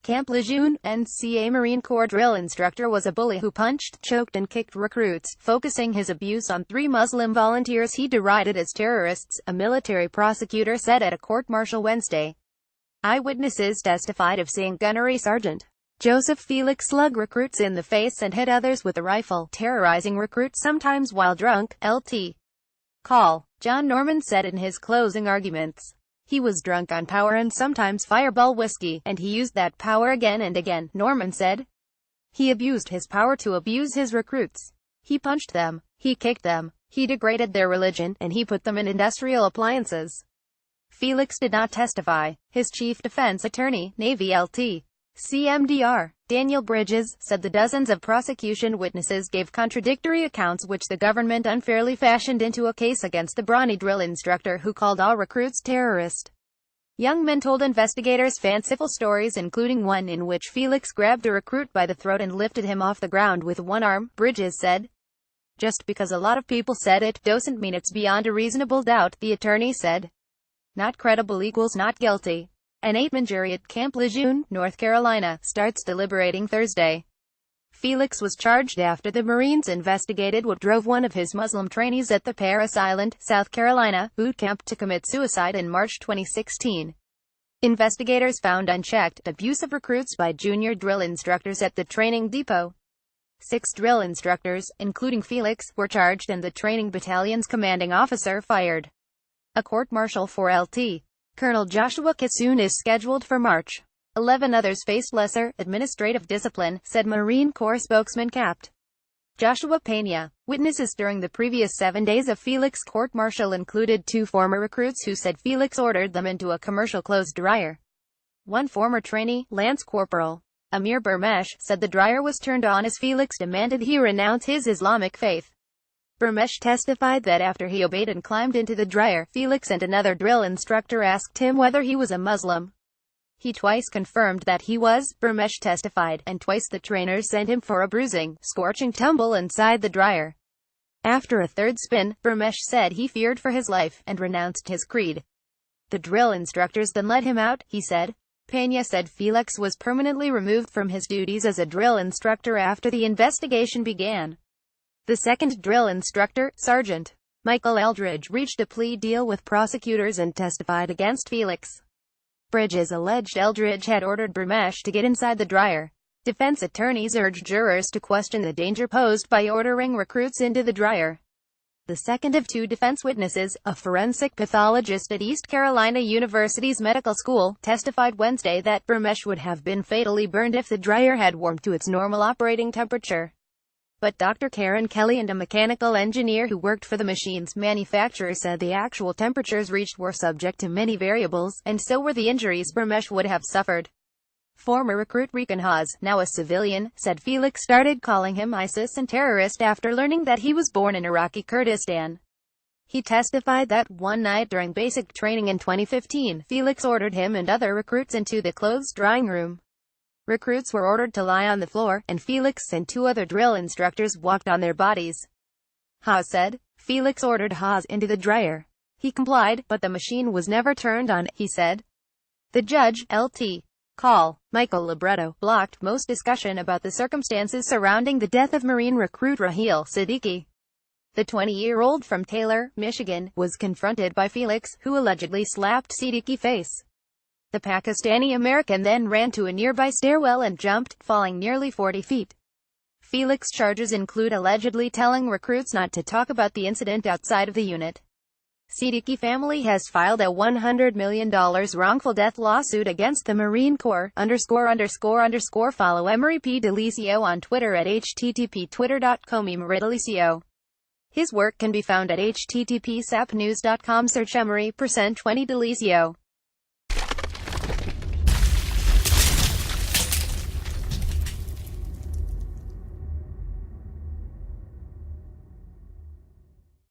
Camp Lejeune, NCA Marine Corps drill instructor was a bully who punched, choked and kicked recruits, focusing his abuse on 3 Muslim volunteers he derided as terrorists, a military prosecutor said at a court-martial Wednesday. Eyewitnesses testified of seeing Gunnery Sergeant Joseph Felix slug recruits in the face and hit others with a rifle, terrorizing recruits sometimes while drunk. LT. Call. John Norman said in his closing arguments. He was drunk on power and sometimes Fireball whiskey, and he used that power again and again, Norman said. He abused his power to abuse his recruits. He punched them, he kicked them, he degraded their religion, and he put them in industrial appliances. Felix did not testify. His chief defense attorney, Navy LT. CMDR, Daniel Bridges, said the dozens of prosecution witnesses gave contradictory accounts which the government unfairly fashioned into a case against the brawny drill instructor who called all recruits terrorist. Young men told investigators fanciful stories, including one in which Felix grabbed a recruit by the throat and lifted him off the ground with one arm, Bridges said. Just because a lot of people said it, doesn't mean it's beyond a reasonable doubt, the attorney said. Not credible equals not guilty. An 8-man jury at Camp Lejeune, North Carolina, starts deliberating Thursday. Felix was charged after the Marines investigated what drove one of his Muslim trainees at the Parris Island, South Carolina, boot camp to commit suicide in March 2016. Investigators found unchecked abuse of recruits by junior drill instructors at the training depot. 6 drill instructors, including Felix, were charged and the training battalion's commanding officer fired. A court-martial for Lt. Colonel Joshua Kissoon is scheduled for March. 11 others faced lesser administrative discipline, said Marine Corps spokesman Capt. Joshua Pena. Witnesses during the previous 7 days of Felix' court-martial included 2 former recruits who said Felix ordered them into a commercial clothes dryer. One former trainee, Lance Corporal Amir Burmesh, said the dryer was turned on as Felix demanded he renounce his Islamic faith. Burmesh testified that after he obeyed and climbed into the dryer, Felix and another drill instructor asked him whether he was a Muslim. He twice confirmed that he was, Burmesh testified, and twice the trainers sent him for a bruising, scorching tumble inside the dryer. After a third spin, Burmesh said he feared for his life, and renounced his creed. The drill instructors then let him out, he said. Pena said Felix was permanently removed from his duties as a drill instructor after the investigation began. The second drill instructor, Sergeant Michael Eldridge, reached a plea deal with prosecutors and testified against Felix. Bridges alleged Eldridge had ordered Burmesh to get inside the dryer. Defense attorneys urged jurors to question the danger posed by ordering recruits into the dryer. The second of 2 defense witnesses, a forensic pathologist at East Carolina University's medical school, testified Wednesday that Burmesh would have been fatally burned if the dryer had warmed to its normal operating temperature. But Dr. Karen Kelly and a mechanical engineer who worked for the machine's manufacturer said the actual temperatures reached were subject to many variables, and so were the injuries Burmesh would have suffered. Former recruit Rican Haas, now a civilian, said Felix started calling him ISIS and terrorist after learning that he was born in Iraqi Kurdistan. He testified that one night during basic training in 2015, Felix ordered him and other recruits into the clothes drying room. Recruits were ordered to lie on the floor, and Felix and 2 other drill instructors walked on their bodies. Haas said. Felix ordered Haas into the dryer. He complied, but the machine was never turned on, he said. The judge, Lt. Col. Michael Libretto, blocked most discussion about the circumstances surrounding the death of Marine recruit Raheel Siddiqui. The 20-year-old from Taylor, Michigan, was confronted by Felix, who allegedly slapped Siddiqui's face. The Pakistani-American then ran to a nearby stairwell and jumped, falling nearly 40 feet. Felix charges include allegedly telling recruits not to talk about the incident outside of the unit. Siddiqui family has filed a $100 million wrongful death lawsuit against the Marine Corps. Follow Emery P. Delisio on Twitter at http://twitter.com/emerydelisio. His work can be found at http://sapnews.com. Search Emery %20 Delisio.